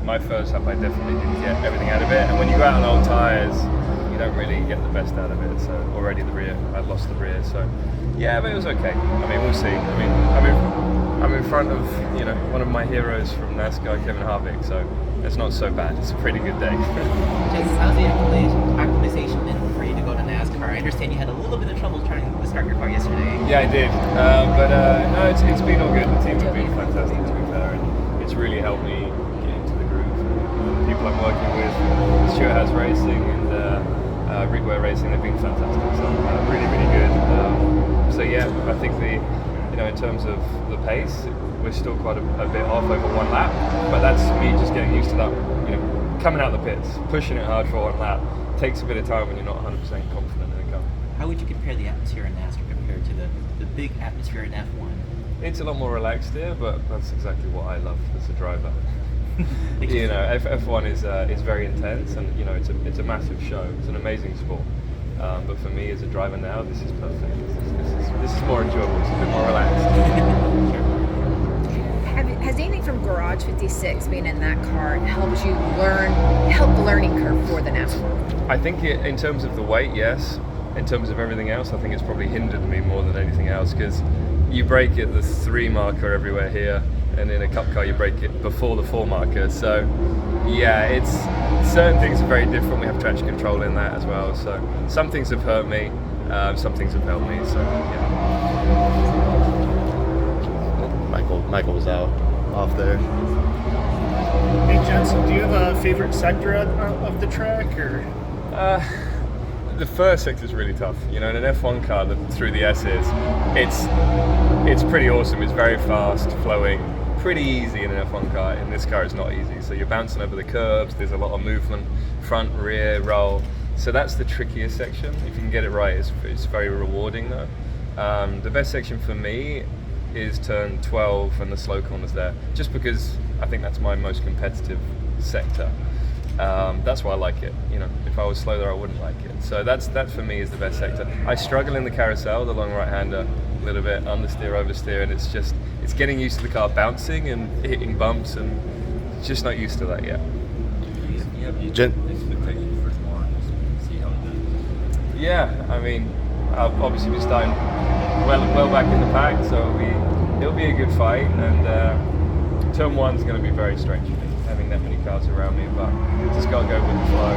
My first lap I definitely didn't get everything out of it, and when you go out on old tyres, you don't really get the best out of it. So already I'd lost the rear, so yeah, but it was okay. I mean, we'll see. I mean, I'm in front of one of my heroes from NASCAR, Kevin Harvick, so it's not so bad. It's a pretty good day. Jason, how's the acclimatization been for you to go to NASCAR? I understand you had a little bit of trouble trying to start your car yesterday. Yeah, I did, but no, it's been all good. The team have been fantastic, to be fair, and it's really helped me get into the groove. The people I'm working with, Stuart Has Racing and Rick Ware Racing, they've been fantastic. So really, really good. So yeah, I think in terms of the pace, we're still quite a bit off over one lap, but that's me just getting used to that. Coming out the pits, pushing it hard for one lap takes a bit of time when you're not 100% confident in the car. How would you compare the atmosphere in NASCAR compared to the big atmosphere in F1? It's a lot more relaxed here, but that's exactly what I love as a driver. F1 is very intense, and it's a massive show. It's an amazing sport. But for me as a driver now, this is perfect. This is more enjoyable. It's a bit more relaxed. Sure. Has anything from Garage 56, being in that car, helped you help the learning curve for the NASCAR? I think in terms of the weight, yes. In terms of everything else, I think it's probably hindered me more than anything else, because you brake at the 3 marker everywhere here, and in a cup car you brake it before the 4 marker. So yeah, it's certain things are very different. We have traction control in that as well. So some things have hurt me, some things have helped me. So yeah. Michael was out off there. Hey Jenson, do you have a favorite sector of the track, or? The first sector is really tough. In an F1 car through the S's, it's pretty awesome. It's very fast flowing, pretty easy in an F1 car. In this car, it's not easy. So you're bouncing over the curbs. There's a lot of movement, front, rear, roll. So that's the trickiest section. If you can get it right, it's very rewarding though. The best section for me is turn 12 and the slow corners there, just because I think that's my most competitive sector. That's why I like it. If I was slow there, I wouldn't like it. So that for me is the best sector. I struggle in the carousel, the long right-hander, a little bit, understeer, oversteer, and it's getting used to the car bouncing and hitting bumps, and just not used to that yet. Expectations for tomorrow, just see how it goes. Yeah, I mean, I'll obviously be starting well back in the pack, so it'll be a good fight, and turn 1's going to be very strange for me, having that many cars around me, but just got to go with the flow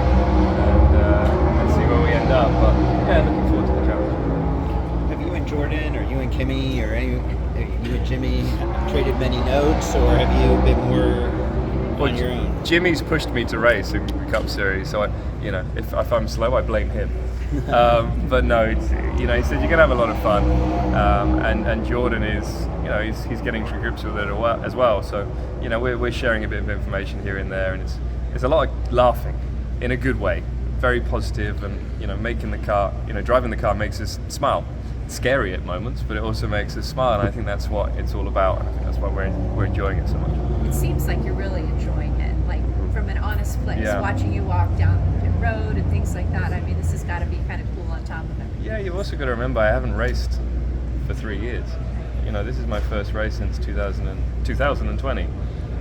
and see where we end up. But yeah, looking forward to the challenge. Have you and Jordan, or you and Kimmy, or you and Jimmy traded many notes, or have you been more on your own? Jimmy's pushed me to race in the Cup Series, so if I'm slow, I blame him. But no, he said you're gonna have a lot of fun, and Jordan is, he's getting to grips with it as well. So we're sharing a bit of information here and there, and it's a lot of laughing in a good way, very positive, and making the car, driving the car makes us smile. It's scary at moments, but it also makes us smile, and I think that's what it's all about, and I think that's why we're enjoying it so much. It seems like you're really enjoying it, like from an honest place, watching you walk down the road and things like that. I mean, this has got to be kind of cool on top of everything. Yeah, you've also got to remember, I haven't raced for 3 years. This is my first race since 2020.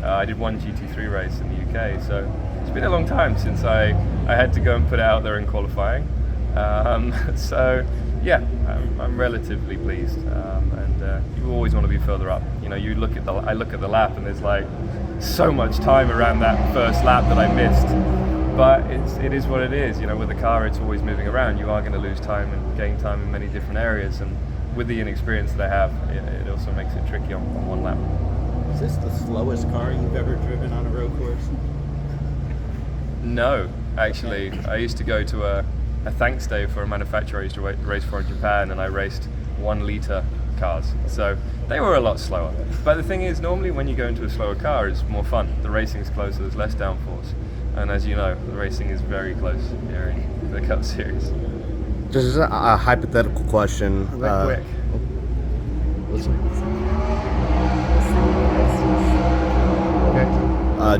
I did one GT3 race in the UK, so it's been a long time since I had to go and put it out there in qualifying. So yeah, I'm relatively pleased, and you always want to be further up. I look at the lap, and there's like so much time around that first lap that I missed. But it is what it is. With the car, it's always moving around. You are going to lose time and gain time in many different areas, and with the inexperience that I have, it also makes it tricky on one lap. Is this the slowest car you've ever driven on a road course? No, actually. I used to go to a thanks day for a manufacturer I used to race for in Japan, and I raced 1 liter cars. So they were a lot slower. But the thing is, normally when you go into a slower car, it's more fun. The racing's closer, there's less downforce. And as you know, the racing is very close here in the Cup Series. Just a hypothetical question. Quick.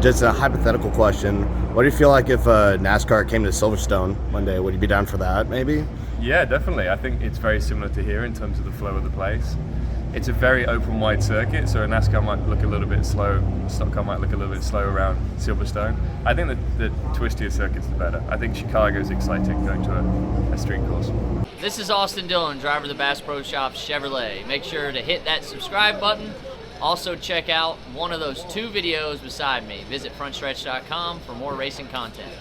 Just a hypothetical question. What do you feel like if NASCAR came to Silverstone one day? Would you be down for that, maybe? Yeah, definitely. I think it's very similar to here in terms of the flow of the place. it's a very open wide circuit, so a NASCAR might look a little bit slow, stock car might look a little bit slow around Silverstone. I think that the twistier circuit's the better. I think Chicago's exciting going to a street course. This is Austin Dillon, driver of the Bass Pro Shop Chevrolet. Make sure to hit that subscribe button. Also check out one of those 2 videos beside me. Visit frontstretch.com for more racing content.